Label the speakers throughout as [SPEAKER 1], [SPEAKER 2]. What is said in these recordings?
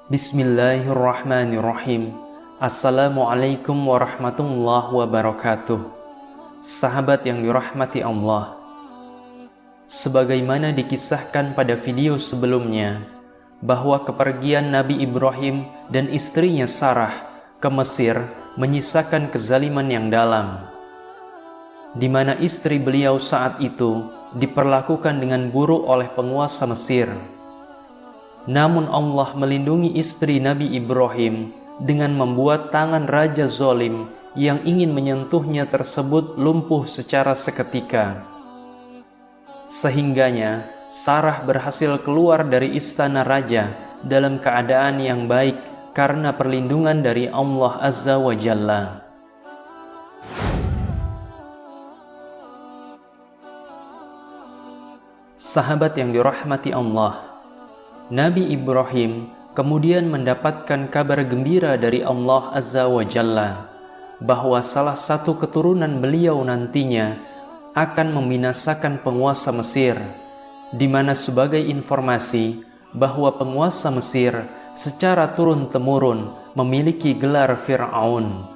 [SPEAKER 1] Bismillahirrahmanirrahim. Assalamualaikum warahmatullahi wabarakatuh. Sahabat yang dirahmati Allah, sebagaimana dikisahkan pada video sebelumnya bahwa kepergian Nabi Ibrahim dan istrinya Sarah ke Mesir menyisakan kezaliman yang dalam, di mana istri beliau saat itu diperlakukan dengan buruk oleh penguasa Mesir. Namun Allah melindungi istri Nabi Ibrahim dengan membuat tangan raja zalim yang ingin menyentuhnya tersebut lumpuh secara seketika. Sehingganya Sarah berhasil keluar dari istana raja dalam keadaan yang baik karena perlindungan dari Allah Azza wa Jalla. Sahabat yang dirahmati Allah, Nabi Ibrahim kemudian mendapatkan kabar gembira dari Allah Azza wa Jalla bahwa salah satu keturunan beliau nantinya akan membinasakan penguasa Mesir, di mana sebagai informasi bahwa penguasa Mesir secara turun-temurun memiliki gelar Fir'aun.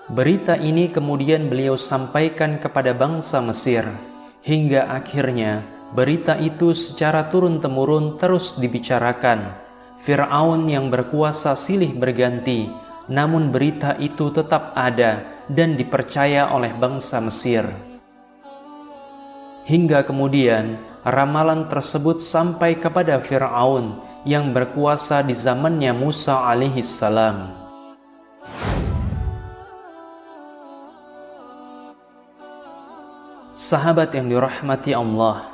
[SPEAKER 1] Berita ini kemudian beliau sampaikan kepada bangsa Mesir, hingga akhirnya berita itu secara turun-temurun terus dibicarakan. Fir'aun yang berkuasa silih berganti, namun berita itu tetap ada dan dipercaya oleh bangsa Mesir. Hingga kemudian ramalan tersebut sampai kepada Fir'aun yang berkuasa di zamannya Musa alaihissalam. Sahabat yang dirahmati Allah,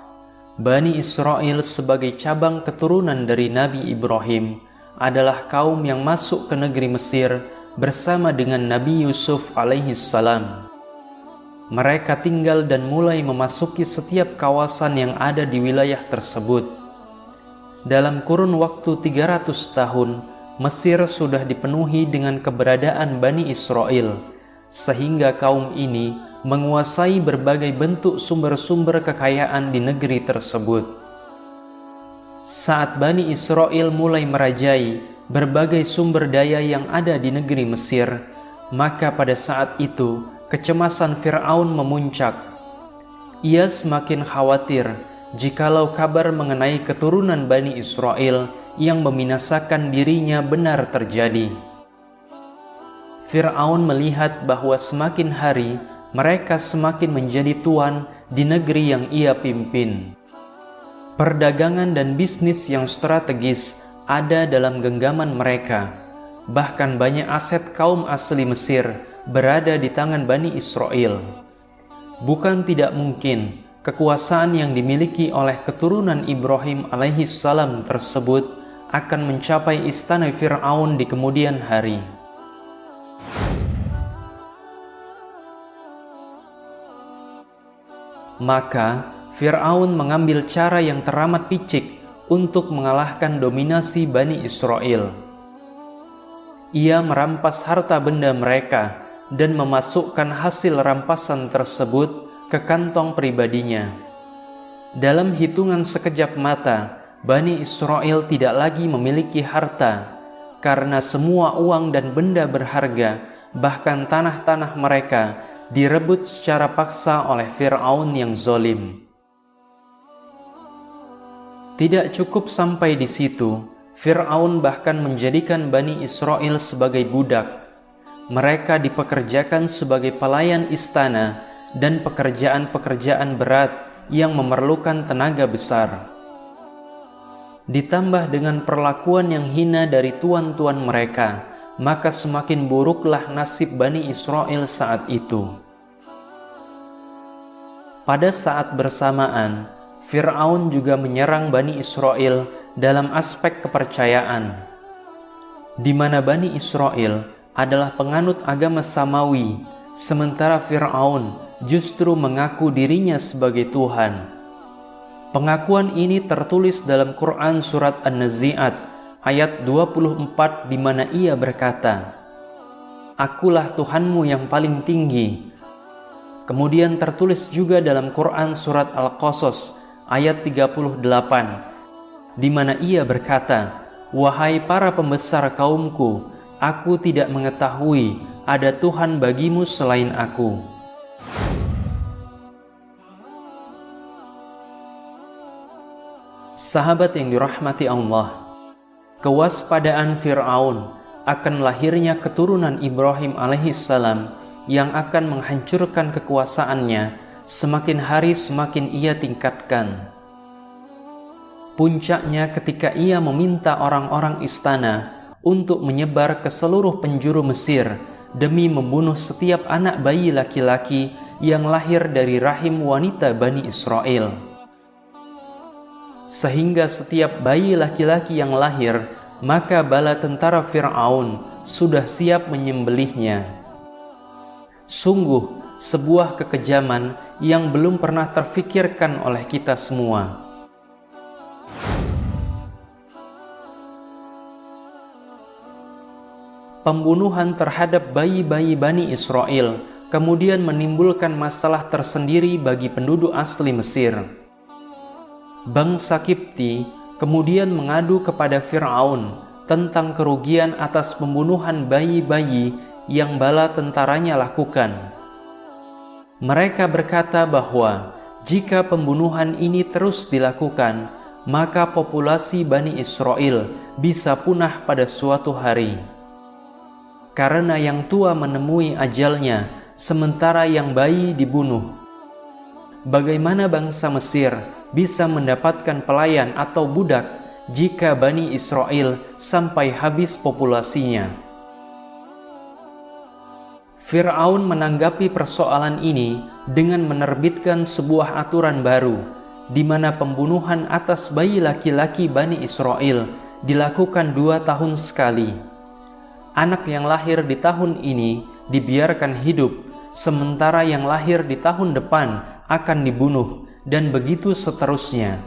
[SPEAKER 1] Bani Israel sebagai cabang keturunan dari Nabi Ibrahim adalah kaum yang masuk ke negeri Mesir bersama dengan Nabi Yusuf alaihissalam. Mereka tinggal dan mulai memasuki setiap kawasan yang ada di wilayah tersebut. Dalam kurun waktu 300 tahun, Mesir sudah dipenuhi dengan keberadaan Bani Israel, sehingga kaum ini menguasai berbagai bentuk sumber-sumber kekayaan di negeri tersebut. Saat Bani Israel mulai merajai berbagai sumber daya yang ada di negeri Mesir, maka pada saat itu kecemasan Fir'aun memuncak. Ia semakin khawatir jikalau kabar mengenai keturunan Bani Israel yang membinasakan dirinya benar terjadi. Fir'aun melihat bahwa semakin hari mereka semakin menjadi tuan di negeri yang ia pimpin. Perdagangan dan bisnis yang strategis ada dalam genggaman mereka. Bahkan banyak aset kaum asli Mesir berada di tangan Bani Israel. Bukan tidak mungkin kekuasaan yang dimiliki oleh keturunan Ibrahim alaihissalam tersebut akan mencapai istana Fir'aun di kemudian hari. Maka Fir'aun mengambil cara yang teramat picik untuk mengalahkan dominasi Bani Israel. Ia merampas harta benda mereka dan memasukkan hasil rampasan tersebut ke kantong pribadinya. Dalam hitungan sekejap mata, Bani Israel tidak lagi memiliki harta karena semua uang dan benda berharga, bahkan tanah-tanah mereka, direbut secara paksa oleh Fir'aun yang zalim. Tidak cukup sampai di situ, Fir'aun bahkan menjadikan Bani Israel sebagai budak. Mereka dipekerjakan sebagai pelayan istana dan pekerjaan-pekerjaan berat yang memerlukan tenaga besar. Ditambah dengan perlakuan yang hina dari tuan-tuan mereka, maka semakin buruklah nasib Bani Israel saat itu. Pada saat bersamaan, Fir'aun juga menyerang Bani Israel dalam aspek kepercayaan, di mana Bani Israel adalah penganut agama Samawi, sementara Fir'aun justru mengaku dirinya sebagai Tuhan. Pengakuan ini tertulis dalam Quran Surat An-Nazi'at ayat 24, di mana ia berkata, "Akulah Tuhanmu yang paling tinggi." Kemudian tertulis juga dalam Quran Surat Al-Qasas ayat 38, di mana ia berkata, "Wahai para pembesar kaumku, aku tidak mengetahui ada Tuhan bagimu selain aku." Sahabat yang dirahmati Allah, kewaspadaan Fir'aun akan lahirnya keturunan Ibrahim alaihissalam yang akan menghancurkan kekuasaannya semakin hari semakin ia tingkatkan. Puncaknya ketika ia meminta orang-orang istana untuk menyebar ke seluruh penjuru Mesir demi membunuh setiap anak bayi laki-laki yang lahir dari rahim wanita Bani Israel. Sehingga setiap bayi laki-laki yang lahir, maka bala tentara Fir'aun sudah siap menyembelihnya. Sungguh sebuah kekejaman yang belum pernah terfikirkan oleh kita semua. Pembunuhan terhadap bayi-bayi Bani Israel kemudian menimbulkan masalah tersendiri bagi penduduk asli Mesir. Bangsa Kipti kemudian mengadu kepada Fir'aun tentang kerugian atas pembunuhan bayi-bayi yang bala tentaranya lakukan. Mereka berkata bahwa jika pembunuhan ini terus dilakukan, maka populasi Bani Israel bisa punah pada suatu hari. Karena yang tua menemui ajalnya, sementara yang bayi dibunuh. Bagaimana bangsa Mesir bisa mendapatkan pelayan atau budak jika Bani Israel sampai habis populasinya? Fir'aun menanggapi persoalan ini dengan menerbitkan sebuah aturan baru, di mana pembunuhan atas bayi laki-laki Bani Israel dilakukan 2 tahun sekali. Anak yang lahir di tahun ini dibiarkan hidup, sementara yang lahir di tahun depan akan dibunuh, dan begitu seterusnya.